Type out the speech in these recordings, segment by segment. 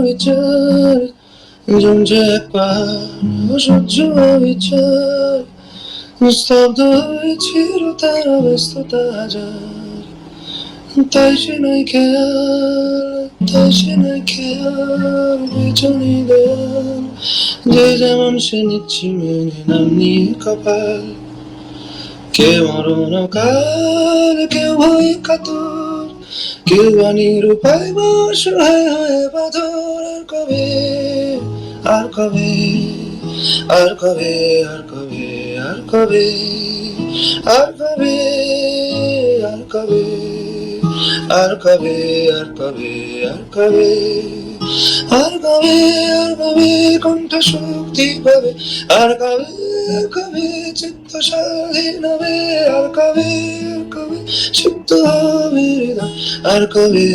বিচার জমছে একবার অসহ্য বিচার স্তব্ধ হয়েছিল তারা ব্যস্ততা হাজার তাই সে নাই খেয়াল পেছনে দেয়াল যে যেমন সে নিচ্ছি মেনে নাম নিয়ে কপাল কেউ মরণ কাল কেউ ভয় কাতর কেউ বাণীর উপায় অসহায় হয়ে বাঁধর আর কবে আর কবে আর কবে আর কবে আর কবে আর কবে আর কবে আর কবে আর কবে আর কবে আর কবে কণ্ঠ শক্তি পাবে আর কবে চিত্ত স্বাধীন হবে আর কবে চিত্ত হবে হৃদয় আর কবে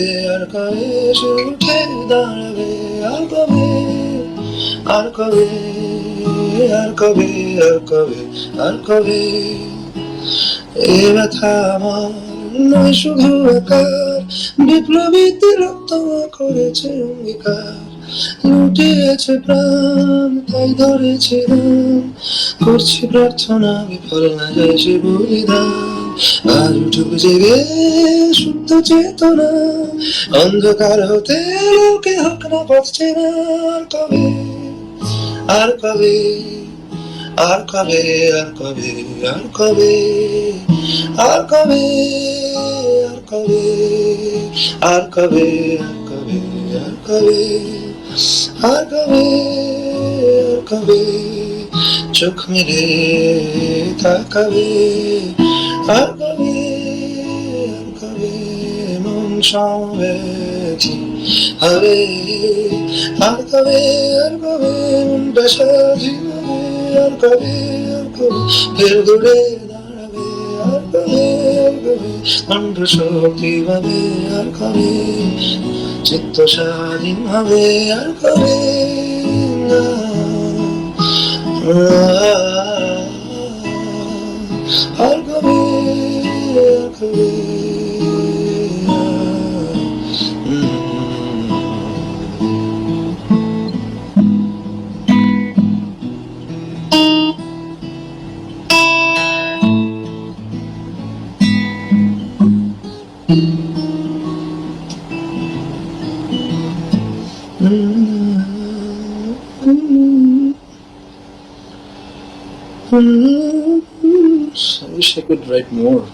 সে উঠে দাঁড়াবে আর কবে আর কবে আর কবে আর কবে আর কবে এ ব্যথা আমার নয় শুধু একার বিপ্লবীতে রক্ত করেছে অঙ্গীকার লুটিয়েছে প্রাণ তাই ধরেছিলাম করছি প্রার্থনা বিফল না যায় সে বলিদান আজ উঠুক জেগে শুদ্ধ চেতনা অন্ধকার হতে লোকে হোক না পথ চেনা আর কবে আর কবে আর কবে আর কবে আর কবে আর কবে আর কবে আর কবে আর কবে আর কবে চোখ মেলে তাকাবে আর কবে মন সমবেতি হবে আর কবে মনটা স্বাধীন হবে আর কবে ফের ঘুরে দাঁড়াবে আর কবে কণ্ঠ শক্তি পাবে আর কবে চিত্ত স্বাধীন হবে আর কবে আর কবে I wish I could write more.